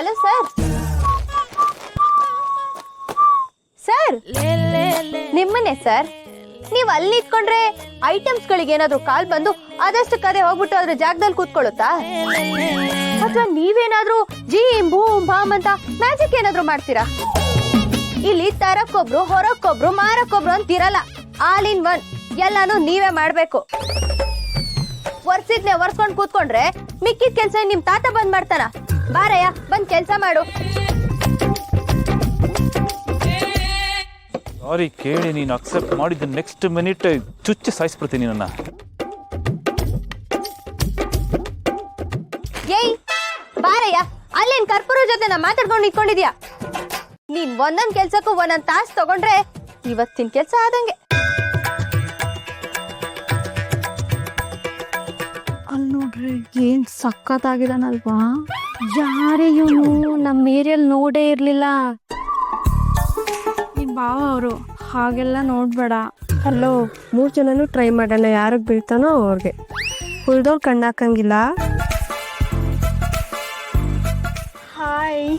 Hello sir. Sir ನಿಮ್ಮನ್ನೇ sir. ನೀವ್ ಅಲ್ಲಿ ಇಟ್ಕೊಂಡ್ರೆ ಐಟಮ್ಸ್ ಗಳಿಗೆ ಏನಾದ್ರು ಕಾಲ್ ಬಂದು ಆದಷ್ಟು ಕರೆ ಹೋಗ್ಬಿಟ್ಟು ಅದ್ರ ಜಾಗದಲ್ಲಿ ಕೂತ್ಕೊಳ್ಳುತ್ತಾ, ಅಥವಾ ನೀವೇನಾದ್ರೂ ಜೀಮ್ ಬೂಮ್ ಬಾಮ್ ಅಂತ ಮ್ಯಾಜಿಕ್ ಏನಾದ್ರು ಮಾಡ್ತೀರಾ? ಇಲ್ಲಿ ತರಕ್ಕೊಬ್ರು ಹೊರಕ್ಕೊಬ್ರು ಮಾರಕ್ಕೊಬ್ರು ಅಂತಿರಲ್ಲ. ಆಲ್ ಇನ್ ಒನ್ ಎಲ್ಲಾನು ನೀವೇ ಮಾಡ್ಬೇಕು. ವರ್ಸಿದ್ನೆ ವರ್ಸ್ಕೊಂಡ್ ಕೂತ್ಕೊಂಡ್ರೆ ಮಿಕ್ಕಿದ ಕೆಲ್ಸ ನಿಮ್ ತಾತ ಬಂದ್ ಮಾಡ್ತಾನ. ಬಾರಯ್ಯ ಬಂದ್ ಕೆಲ್ಸ ಮಾಡು. ಸಾರಿ ಕೇಳಿ ನೀನು ಅಕ್ಸೆಪ್ಟ್ ಮಾಡಿದ ನೆಕ್ಸ್ಟ್ ಮಿನಿಟ್ ಚುಚ್ಚಿ ಸಾಯಿಸ್ಬಿಡ್ತೀನಿ ನನ್ನ. ಏಯ್ ಬಾರಯ್ಯ, ಅಲ್ಲೇನ್ ಕರ್ಪೂರ ಜೊತೆ ನಾ ಮಾತಾಡ್ಕೊಂಡು ಇಟ್ಕೊಂಡಿದ್ಯಾ? ನೀನ್ ಒಂದೊಂದ್ ಕೆಲ್ಸಕ್ಕೂ ಒಂದೊಂದ್ ತಾಸ್ ತಗೊಂಡ್ರೆ ಇವತ್ತಿನ ಕೆಲ್ಸ ಆದಂಗೆ. ಅಲ್ಲಿ ನೋಡ್ರಿ ಏನ್ ಸಖತ್ತಾಗಿದಾನಲ್ವಾ? ಯಾರೇ ಇವನು ನಮ್ಮ ಏರಿಯಲ್ಲಿ ನೋಡೇ ಇರ್ಲಿಲ್ಲ. ನಿನ್ ಬಾವ ಅವರು ಹಾಗೆಲ್ಲ ನೋಡ್ಬೇಡ. ಹಲೋ, 3 ಜನನು ಟ್ರೈ ಮಾಡೋಣ, ಯಾರಿಗೆ ಬೀಳ್ತಾನೋ ಅವ್ರಿಗೆ. ಉಳ್ದವ್ರು ಕಣ್ಣಾಕಂಗಿಲ್ಲ. Hi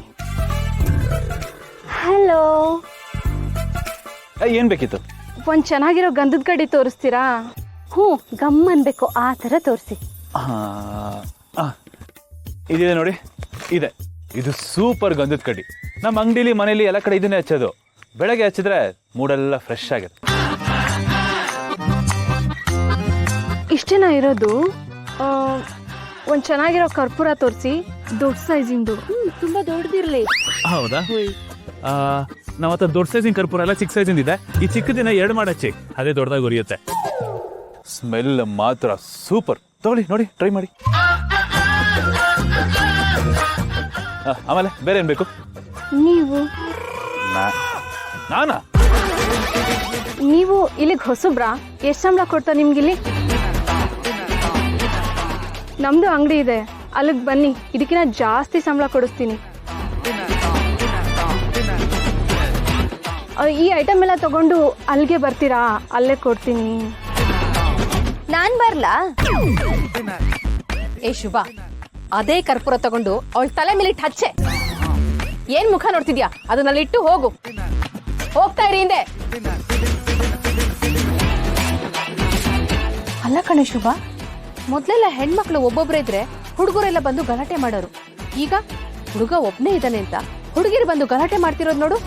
hello. ಏನ್ ಬೇಕಿತ್ತು? ಒಂದ್ ಚೆನ್ನಾಗಿರೋ ಗಂಧದ ಕಡ್ಡಿ ತೋರಿಸ್ತೀರಾ? ಹ್ಞೂ, ಗಮ್ ಅನ್ಬೇಕು ಆ ಥರ ತೋರಿಸಿ. ಇದಿದೆ ನೋಡಿ, ಇದೆ. ಇದು ಸೂಪರ್ ಗಂಧದ ಕಡ್ಡಿ. ನಮ್ಮ ಅಂಗಡಿಲಿ ಮನೇಲಿ ಎಲ್ಲ ಕಡೆ ಇದನ್ನೇ ಹಚ್ಚೋದು. ಬೆಳಗ್ಗೆ ಹಚ್ಚಿದ್ರೆ ಮೂಡೆಲ್ಲ ಫ್ರೆಶ್ ಆಗುತ್ತೆ. ಇಷ್ಟೇನ ಇರೋದು? ಒಂದ್ ಚೆನ್ನಾಗಿರೋ ಕರ್ಪೂರ ತೋರಿಸಿ, ದೊಡ್ಡ ಸೈಜಿಂದು. ತುಂಬಾ ದೊಡ್ಡದಿರ್ಲಿ. ಹೌದಾ? ನಮ್ಮ ಹತ್ರ ದೊಡ್ಡ ಸೈಜಿನ ಕರ್ಪೂರ ಎಲ್ಲ ಚಿಕ್ಕ ಸೈಜಿಂದ ಇದೆ. ಈ ಚಿಕ್ಕದಿನ 2 ಮಾಡಚ್ಚಿ, ಅದೇ ದೊಡ್ಡದಾಗಿ ಉರಿಯುತ್ತೆ. ಸ್ಮೆಲ್ ಮಾತ್ರ ಸೂಪರ್. ತಗೊಳ್ಳಿ ನೋಡಿ, ಟ್ರೈ ಮಾಡಿ. ಆಮೇಲೆ ಬೇರೆ ಏನ್ ಬೇಕು? ನೀವು ನಾನಾ? ನೀವು ಇಲ್ಲಿಗೆ ಹೊಸಬ್ರಾ? ಎಷ್ಟು ಸಂಬಳ ಕೊಡ್ತಾ ನಿಮ್ಗಿಲ್ಲಿ? ನಮ್ದು ಅಂಗಡಿ ಇದೆ, ಅಲ್ಲಿಗೆ ಬನ್ನಿ, ಇದಕ್ಕಿಂತ ಜಾಸ್ತಿ ಸಂಬಳ ಕೊಡಿಸ್ತೀನಿ. ಈ ಐಟಮ್ ಎಲ್ಲ ತಗೊಂಡು ಅಲ್ಲಿಗೆ ಬರ್ತೀರಾ? ಅಲ್ಲೇ ಕೊಡ್ತೀನಿ. ನಾನ್ ಬರ್ಲಾ? ಏ ಶುಭ, ಅದೇ ಕರ್ಪೂರ ತಗೊಂಡು ಅವಳ ತಲೆ ಮೇಲೆ ಇಟ್ಟು ಹಚ್ಚೆ. ಏನ್ ಮುಖ ನೋಡ್ತಿದ್ಯಾ? ಅದನ್ನಲ್ಲಿ ಇಟ್ಟು ಹೋಗು. ಹೋಗ್ತಾ ಇರಿ ಹಿಂದೆ. ಅಲ್ಲ ಕಣೆ ಶುಭ, ಮೊದ್ಲೆಲ್ಲ ಹೆಣ್ಮಕ್ಳು ಒಬ್ಬೊಬ್ರೆ ಇದ್ರೆ ಹುಡುಗರೆಲ್ಲ ಬಂದು ಗಲಾಟೆ ಮಾಡೋರು. ಈಗ ಹುಡುಗ ಒಬ್ನೇ ಇದ್ದಾನೆ ಅಂತ ಹುಡುಗಿರು ಬಂದು ಗಲಾಟೆ ಮಾಡ್ತಿರೋದು ನೋಡು.